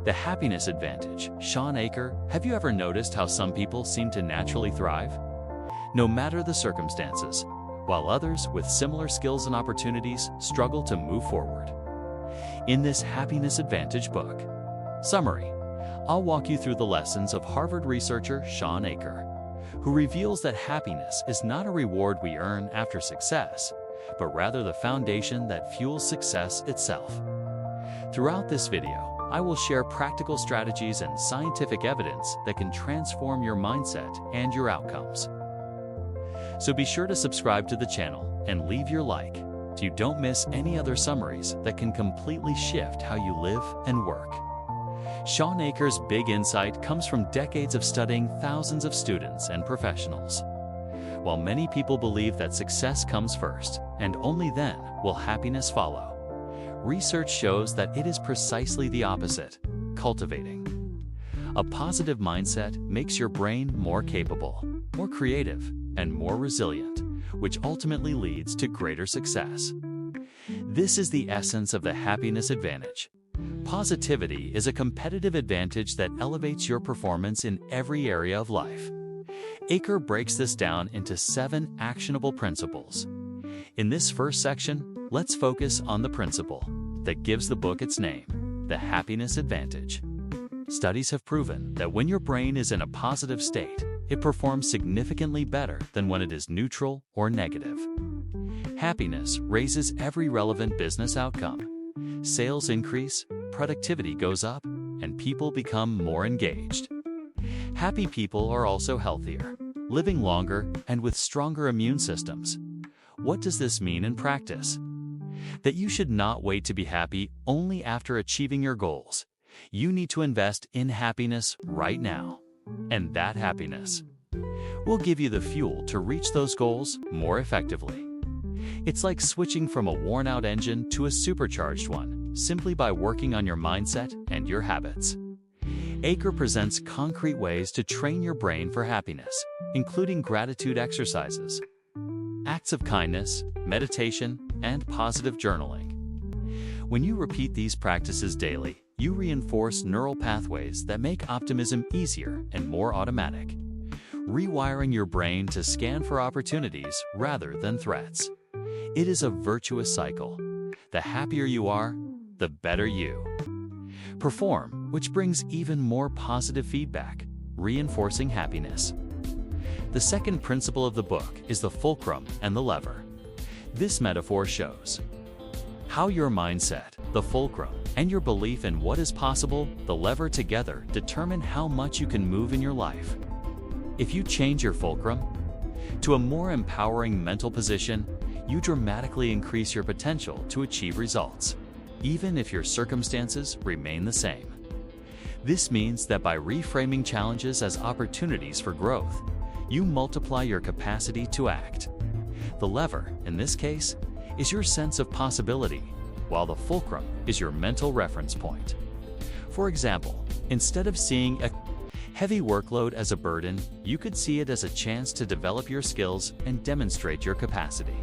The happiness advantage. Shawn Achor, have you ever noticed how some people seem to naturally thrive, no matter the circumstances, while others with similar skills and opportunities struggle to move forward? In this happiness advantage book summary, I'll walk you through the lessons of Harvard researcher Shawn Achor, who reveals that happiness is not a reward we earn after success, but rather the foundation that fuels success itself. Throughout this video, I will share practical strategies and scientific evidence that can transform your mindset and your outcomes. So be sure to subscribe to the channel and leave your like so you don't miss any other summaries that can completely shift how you live and work. Shawn Achor's big insight comes from decades of studying thousands of students and professionals. While many people believe that success comes first, and only then will happiness follow, research shows that it is precisely the opposite: cultivating. A positive mindset makes your brain more capable, more creative, and more resilient, which ultimately leads to greater success. This is the essence of the happiness advantage. Positivity is a competitive advantage that elevates your performance in every area of life. Achor breaks this down into 7 actionable principles. In this first section, let's focus on the principle that gives the book its name, the happiness advantage. Studies have proven that when your brain is in a positive state, it performs significantly better than when it is neutral or negative. Happiness raises every relevant business outcome. Sales increase, productivity goes up, and people become more engaged. Happy people are also healthier, living longer, and with stronger immune systems. What does this mean in practice? That you should not wait to be happy only after achieving your goals. You need to invest in happiness right now. And that happiness will give you the fuel to reach those goals more effectively. It's like switching from a worn-out engine to a supercharged one, simply by working on your mindset and your habits. Achor presents concrete ways to train your brain for happiness, including gratitude exercises, acts of kindness, meditation, and positive journaling. When you repeat these practices daily, you reinforce neural pathways that make optimism easier and more automatic, rewiring your brain to scan for opportunities rather than threats. It is a virtuous cycle. The happier you are, the better you perform, which brings even more positive feedback, reinforcing happiness. The second principle of the book is the fulcrum and the lever. This metaphor shows how your mindset, the fulcrum, and your belief in what is possible, the lever, together determine how much you can move in your life. If you change your fulcrum to a more empowering mental position, you dramatically increase your potential to achieve results, even if your circumstances remain the same. This means that by reframing challenges as opportunities for growth, you multiply your capacity to act. The lever, in this case, is your sense of possibility, while the fulcrum is your mental reference point. For example, instead of seeing a heavy workload as a burden, you could see it as a chance to develop your skills and demonstrate your capacity.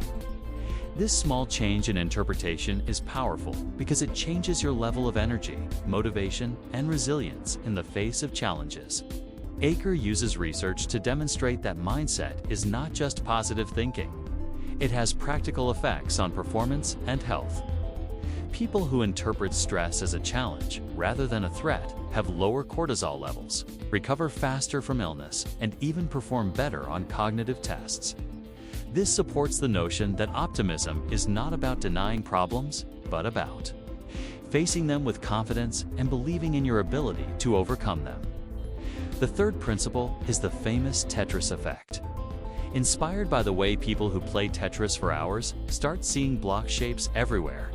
This small change in interpretation is powerful because it changes your level of energy, motivation, and resilience in the face of challenges. Achor uses research to demonstrate that mindset is not just positive thinking. It has practical effects on performance and health. People who interpret stress as a challenge rather than a threat have lower cortisol levels, recover faster from illness, and even perform better on cognitive tests. This supports the notion that optimism is not about denying problems, but about facing them with confidence and believing in your ability to overcome them. The third principle is the famous Tetris Effect. Inspired by the way people who play Tetris for hours start seeing block shapes everywhere,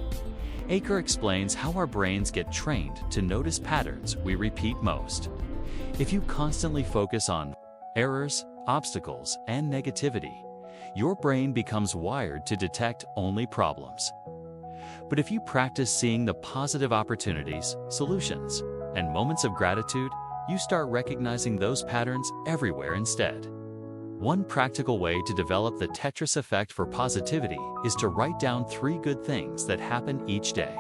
Achor explains how our brains get trained to notice patterns we repeat most. If you constantly focus on errors, obstacles, and negativity, your brain becomes wired to detect only problems. But if you practice seeing the positive opportunities, solutions, and moments of gratitude, you start recognizing those patterns everywhere instead. One practical way to develop the Tetris effect for positivity is to write down 3 good things that happen each day.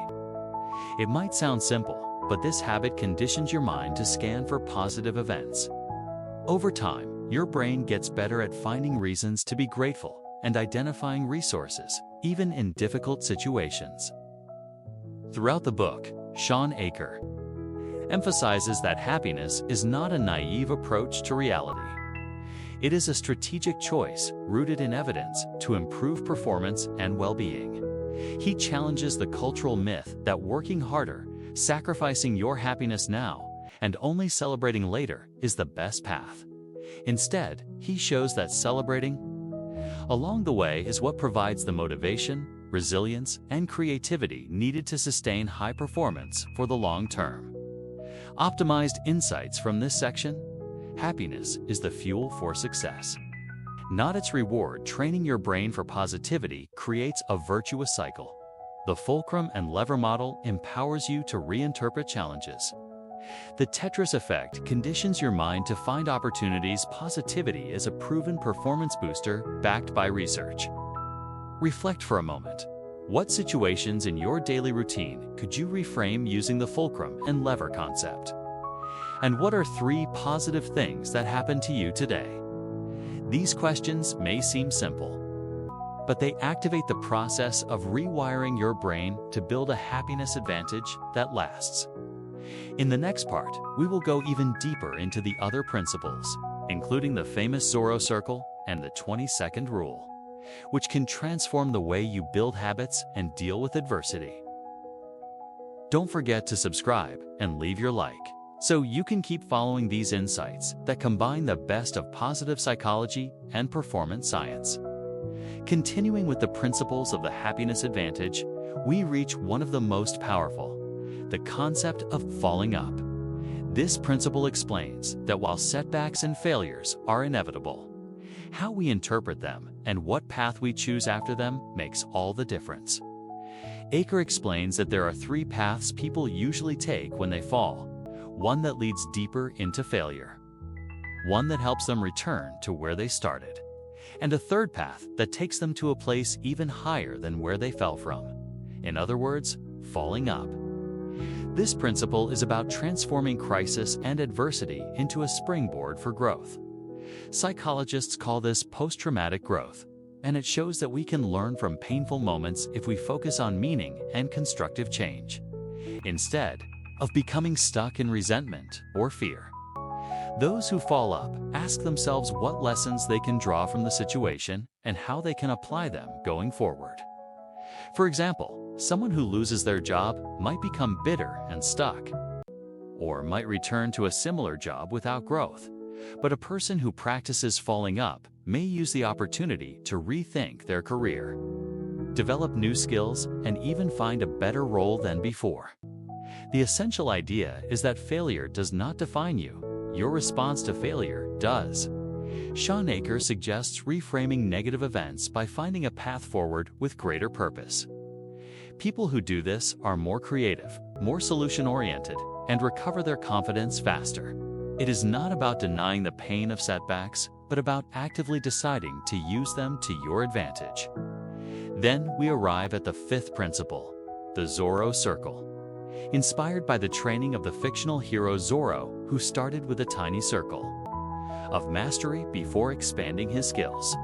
It might sound simple, but this habit conditions your mind to scan for positive events. Over time, your brain gets better at finding reasons to be grateful and identifying resources, even in difficult situations. Throughout the book, Shawn Achor emphasizes that happiness is not a naive approach to reality. It is a strategic choice rooted in evidence to improve performance and well-being. He challenges the cultural myth that working harder, sacrificing your happiness now, and only celebrating later is the best path. Instead, he shows that celebrating along the way is what provides the motivation, resilience, and creativity needed to sustain high performance for the long term. Optimized insights from this section: happiness is the fuel for success, not its reward. Training your brain for positivity creates a virtuous cycle. The fulcrum and lever model empowers you to reinterpret challenges. The Tetris Effect conditions your mind to find opportunities. Positivity is a proven performance booster backed by research. Reflect for a moment. What situations in your daily routine could you reframe using the fulcrum and lever concept? And what are 3 positive things that happened to you today? These questions may seem simple, but they activate the process of rewiring your brain to build a happiness advantage that lasts. In the next part, we will go even deeper into the other principles, including the famous Zorro Circle and the 20-second rule, which can transform the way you build habits and deal with adversity. Don't forget to subscribe and leave your like, so you can keep following these insights that combine the best of positive psychology and performance science. Continuing with the principles of the happiness advantage, we reach one of the most powerful: the concept of falling up. This principle explains that while setbacks and failures are inevitable, how we interpret them and what path we choose after them makes all the difference. Achor explains that there are 3 paths people usually take when they fall: one that leads deeper into failure, one that helps them return to where they started, and a third path that takes them to a place even higher than where they fell from. In other words, falling up. This principle is about transforming crisis and adversity into a springboard for growth. Psychologists call this post-traumatic growth, and it shows that we can learn from painful moments if we focus on meaning and constructive change, instead of becoming stuck in resentment or fear. Those who fall up ask themselves what lessons they can draw from the situation and how they can apply them going forward. For example, someone who loses their job might become bitter and stuck, or might return to a similar job without growth. But a person who practices falling up may use the opportunity to rethink their career, develop new skills, and even find a better role than before. The essential idea is that failure does not define you. Your response to failure does. Shawn Achor suggests reframing negative events by finding a path forward with greater purpose. People who do this are more creative, more solution-oriented, and recover their confidence faster. It is not about denying the pain of setbacks, but about actively deciding to use them to your advantage. Then we arrive at the 5th principle, the Zorro Circle. Inspired by the training of the fictional hero Zorro, who started with a tiny circle of mastery before expanding his skills.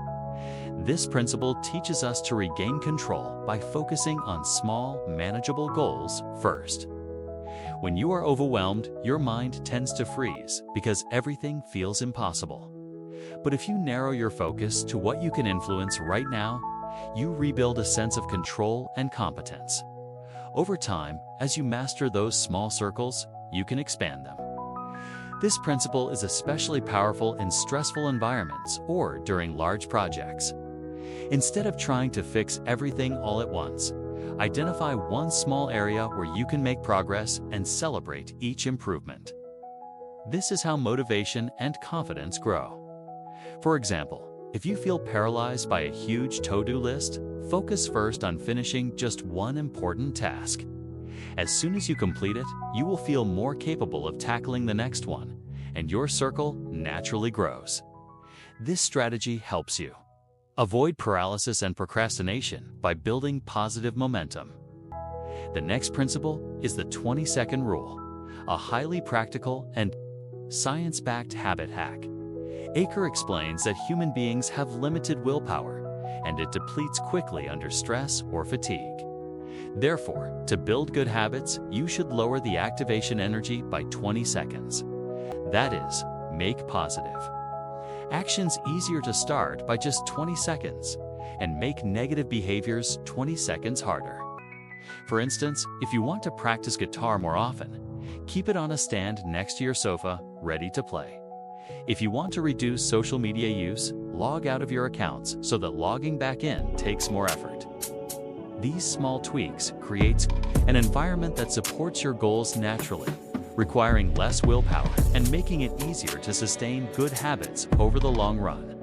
This principle teaches us to regain control by focusing on small, manageable goals first. When you are overwhelmed, your mind tends to freeze because everything feels impossible. But if you narrow your focus to what you can influence right now, you rebuild a sense of control and competence. Over time, as you master those small circles, you can expand them. This principle is especially powerful in stressful environments or during large projects. Instead of trying to fix everything all at once, identify one small area where you can make progress and celebrate each improvement. This is how motivation and confidence grow. For example, if you feel paralyzed by a huge to-do list, focus first on finishing just one important task. As soon as you complete it, you will feel more capable of tackling the next one, and your circle naturally grows. This strategy helps you avoid paralysis and procrastination by building positive momentum. The next principle is the 20-second rule, a highly practical and science-backed habit hack. Achor explains that human beings have limited willpower, and it depletes quickly under stress or fatigue. Therefore, to build good habits, you should lower the activation energy by 20 seconds. That is, make positive actions easier to start by just 20 seconds, and make negative behaviors 20 seconds harder. For instance, if you want to practice guitar more often, keep it on a stand next to your sofa, ready to play. If you want to reduce social media use, log out of your accounts so that logging back in takes more effort. These small tweaks create an environment that supports your goals naturally, requiring less willpower and making it easier to sustain good habits over the long run.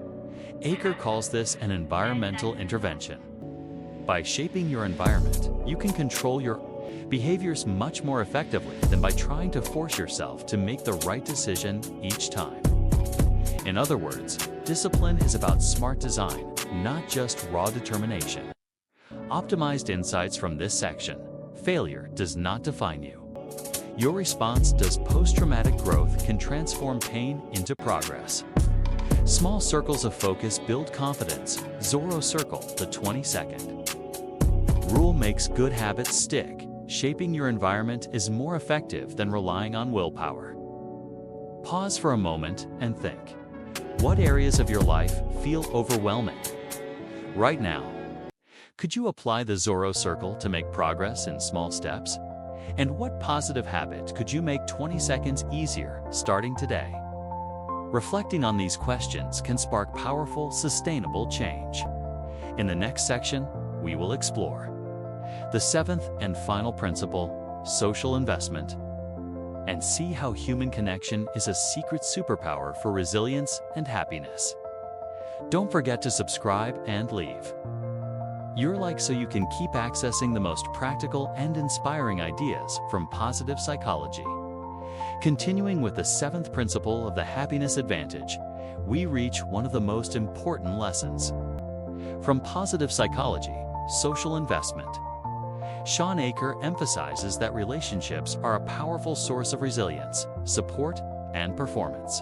Achor calls this an environmental intervention. By shaping your environment, you can control your behaviors much more effectively than by trying to force yourself to make the right decision each time. In other words, discipline is about smart design, not just raw determination. Optimized insights from this section. Failure does not define you. Your response does. Post-traumatic growth can transform pain into progress. Small circles of focus build confidence. Zorro Circle, the 20-second rule makes good habits stick. Shaping your environment is more effective than relying on willpower. Pause for a moment and think. What areas of your life feel overwhelming right now? Could you apply the Zorro Circle to make progress in small steps? And what positive habit could you make 20 seconds easier starting today? Reflecting on these questions can spark powerful, sustainable change. In the next section, we will explore the seventh and final principle, social investment, and see how human connection is a secret superpower for resilience and happiness. Don't forget to subscribe and leave your like so you can keep accessing the most practical and inspiring ideas from positive psychology. Continuing with the seventh principle of the happiness advantage, we reach one of the most important lessons from positive psychology, social investment. Shawn Achor emphasizes that relationships are a powerful source of resilience, support, and performance.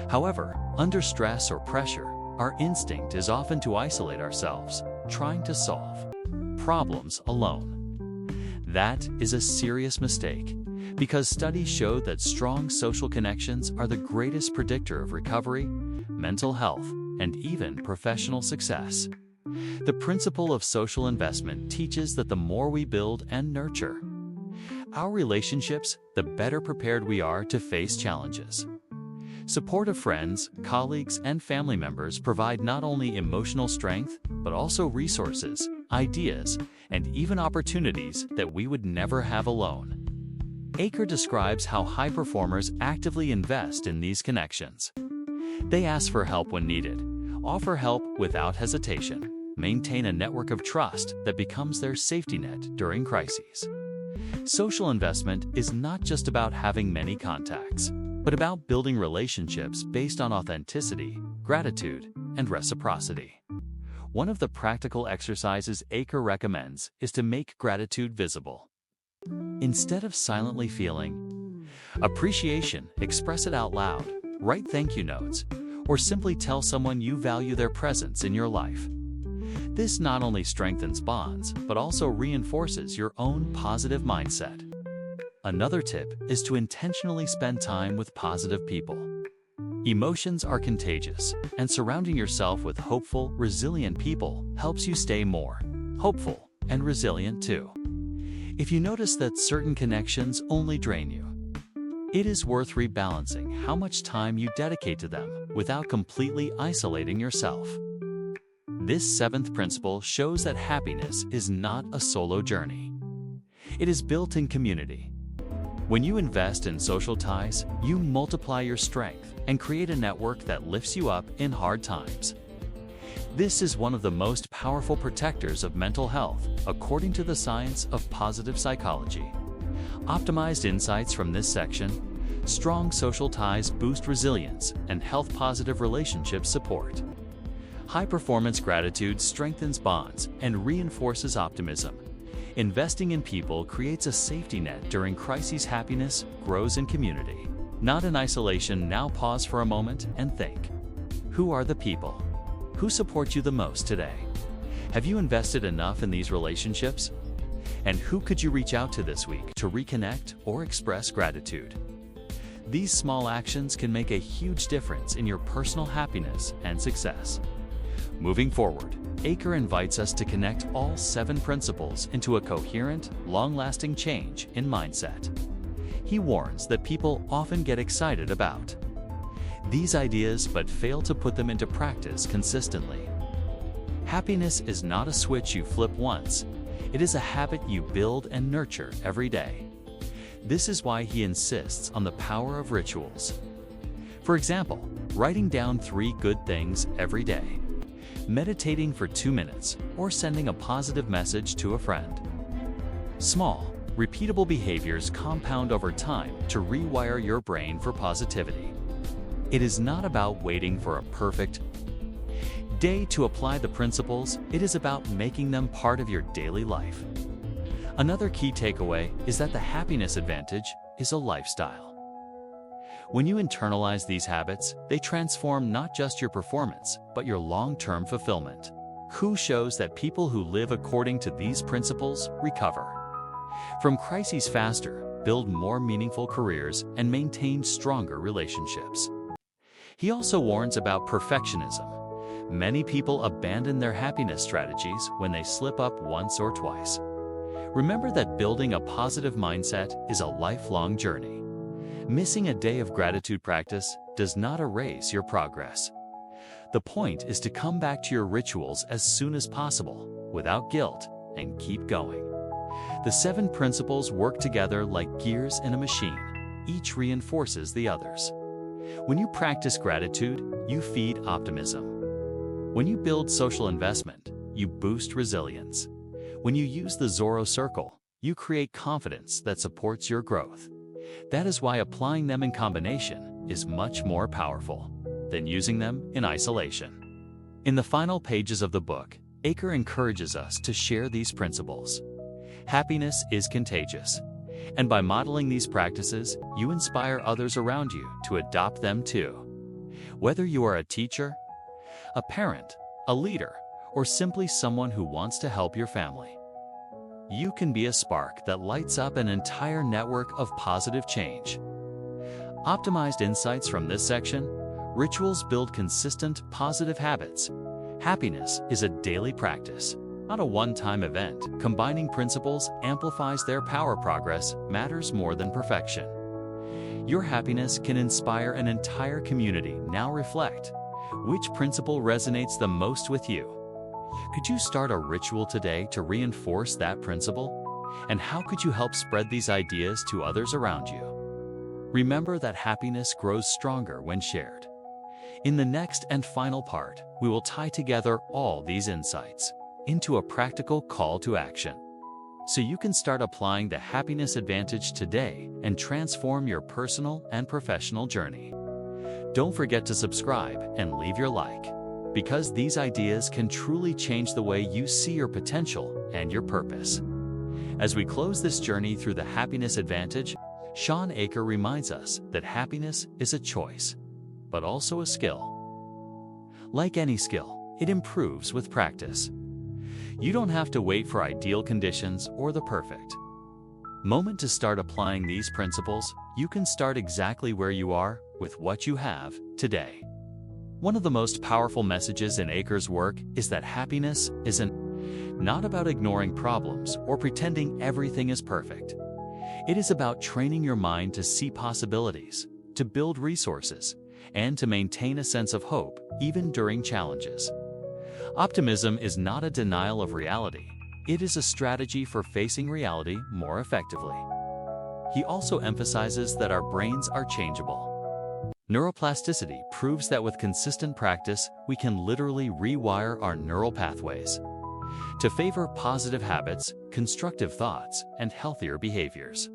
However, under stress or pressure, our instinct is often to isolate ourselves, trying to solve problems alone. That is a serious mistake, because studies show that strong social connections are the greatest predictor of recovery, mental health, and even professional success. The principle of social investment teaches that the more we build and nurture our relationships, the better prepared we are to face challenges. Supportive friends, colleagues, and family members provide not only emotional strength, but also resources, ideas, and even opportunities that we would never have alone. Achor describes how high performers actively invest in these connections. They ask for help when needed, offer help without hesitation, maintain a network of trust that becomes their safety net during crises. Social investment is not just about having many contacts, but about building relationships based on authenticity, gratitude, and reciprocity. One of the practical exercises Achor recommends is to make gratitude visible. Instead of silently feeling appreciation, express it out loud, write thank you notes, or simply tell someone you value their presence in your life. This not only strengthens bonds, but also reinforces your own positive mindset. Another tip is to intentionally spend time with positive people. Emotions are contagious, and surrounding yourself with hopeful, resilient people helps you stay more hopeful and resilient too. If you notice that certain connections only drain you, it is worth rebalancing how much time you dedicate to them without completely isolating yourself. This seventh principle shows that happiness is not a solo journey. It is built in community. When you invest in social ties, you multiply your strength and create a network that lifts you up in hard times. This is one of the most powerful protectors of mental health, according to the science of positive psychology. Optimized insights from this section: strong social ties boost resilience and health-positive relationships support. High-performance gratitude strengthens bonds and reinforces optimism, Investing in people creates a safety net during crises. Happiness grows in community, not in isolation. Now pause for a moment and think. Who are the people who support you the most today? Have you invested enough in these relationships? And who could you reach out to this week to reconnect or express gratitude? These small actions can make a huge difference in your personal happiness and success. Moving forward, Achor invites us to connect all 7 principles into a coherent, long-lasting change in mindset. He warns that people often get excited about these ideas but fail to put them into practice consistently. Happiness is not a switch you flip once. It is a habit you build and nurture every day. This is why he insists on the power of rituals. For example, writing down 3 good things every day, meditating for 2 minutes, or sending a positive message to a friend. Small, repeatable behaviors compound over time to rewire your brain for positivity. It is not about waiting for a perfect day to apply the principles. It is about making them part of your daily life. Another key takeaway is that the happiness advantage is a lifestyle. When you internalize these habits, they transform not just your performance, but your long-term fulfillment. Who shows that people who live according to these principles recover from crises faster, build more meaningful careers, and maintain stronger relationships. He also warns about perfectionism. Many people abandon their happiness strategies when they slip up once or twice. Remember that building a positive mindset is a lifelong journey. Missing a day of gratitude practice does not erase your progress. The point is to come back to your rituals as soon as possible, without guilt, and keep going. The 7 principles work together like gears in a machine. Each reinforces the others. When you practice gratitude, you feed optimism. When you build social investment, you boost resilience. When you use the Zorro Circle, you create confidence that supports your growth. That is why applying them in combination is much more powerful than using them in isolation. In the final pages of the book, Achor encourages us to share these principles. Happiness is contagious, and by modeling these practices, you inspire others around you to adopt them too. Whether you are a teacher, a parent, a leader, or simply someone who wants to help your family, you can be a spark that lights up an entire network of positive change. Optimized insights from this section: rituals build consistent, positive habits. Happiness is a daily practice, not a one-time event. Combining principles amplifies their power. Progress matters more than perfection. Your happiness can inspire an entire community. Now reflect. Which principle resonates the most with you? Could you start a ritual today to reinforce that principle? And how could you help spread these ideas to others around you? Remember that happiness grows stronger when shared. In the next and final part, we will tie together all these insights into a practical call to action, so you can start applying the happiness advantage today and transform your personal and professional journey. Don't forget to subscribe and leave your like, because these ideas can truly change the way you see your potential and your purpose. As we close this journey through the happiness advantage, Shawn Achor reminds us that happiness is a choice, but also a skill. Like any skill, it improves with practice. You don't have to wait for ideal conditions or the perfect moment to start applying these principles. You can start exactly where you are with what you have today. One of the most powerful messages in Achor's work is that happiness isn't not about ignoring problems or pretending everything is perfect. It is about training your mind to see possibilities, to build resources, and to maintain a sense of hope even during challenges. Optimism is not a denial of reality. It is a strategy for facing reality more effectively. He also emphasizes that our brains are changeable. Neuroplasticity proves that with consistent practice, we can literally rewire our neural pathways to favor positive habits, constructive thoughts, and healthier behaviors.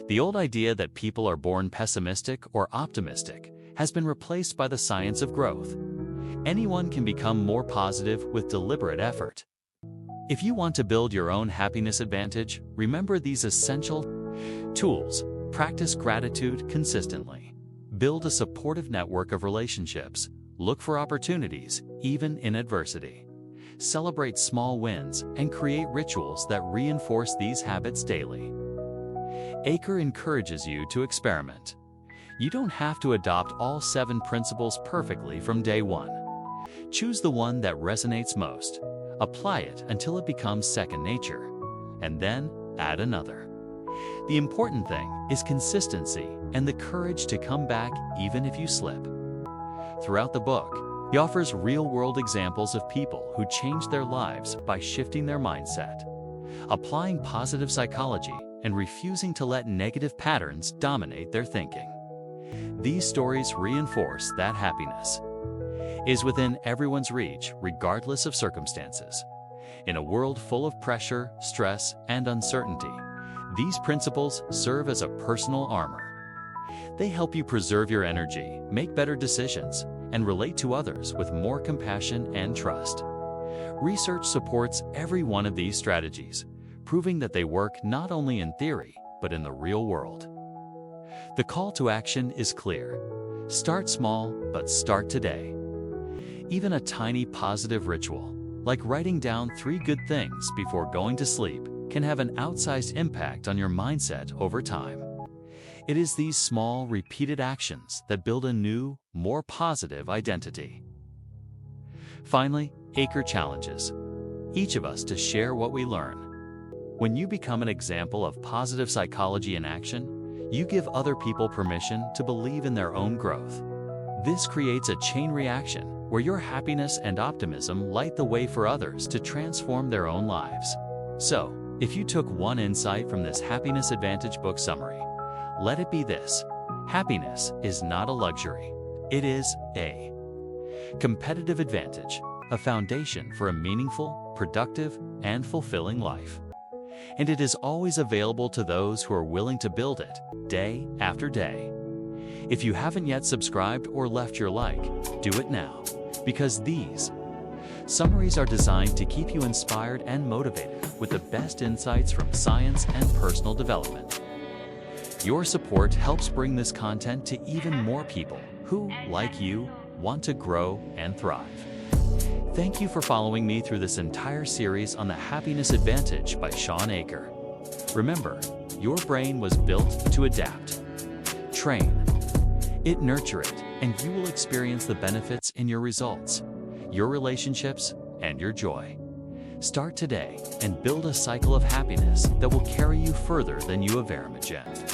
The old idea that people are born pessimistic or optimistic has been replaced by the science of growth. Anyone can become more positive with deliberate effort. If you want to build your own happiness advantage, remember these essential tools. Practice gratitude consistently. Build a supportive network of relationships. Look for opportunities, even in adversity. Celebrate small wins and create rituals that reinforce these habits daily. Achor encourages you to experiment. You don't have to adopt all 7 principles perfectly from day one. Choose the one that resonates most. Apply it until it becomes second nature, and then add another. The important thing is consistency and the courage to come back even if you slip. Throughout the book, he offers real-world examples of people who changed their lives by shifting their mindset, applying positive psychology, and refusing to let negative patterns dominate their thinking. These stories reinforce that happiness is within everyone's reach, regardless of circumstances. In a world full of pressure, stress, and uncertainty, these principles serve as a personal armor. They help you preserve your energy, make better decisions, and relate to others with more compassion and trust. Research supports every one of these strategies, proving that they work not only in theory, but in the real world. The call to action is clear. Start small, but start today. Even a tiny positive ritual, like writing down 3 good things before going to sleep, can have an outsized impact on your mindset over time. It is these small, repeated actions that build a new, more positive identity. Finally, Achor challenges each of us to share what we learn. When you become an example of positive psychology in action, you give other people permission to believe in their own growth. This creates a chain reaction where your happiness and optimism light the way for others to transform their own lives. So, if you took one insight from this Happiness Advantage book summary, let it be this: happiness is not a luxury. It is a competitive advantage, a foundation for a meaningful, productive, and fulfilling life. And it is always available to those who are willing to build it, day after day. If you haven't yet subscribed or left your like, do it now, because these summaries are designed to keep you inspired and motivated with the best insights from science and personal development. Your support helps bring this content to even more people who, like you, want to grow and thrive. Thank you for following me through this entire series on the Happiness Advantage by Shawn Achor. Remember, your brain was built to adapt. Train it, nurture it, and you will experience the benefits in your results, your relationships, and your joy. Start today and build a cycle of happiness that will carry you further than you have ever imagined.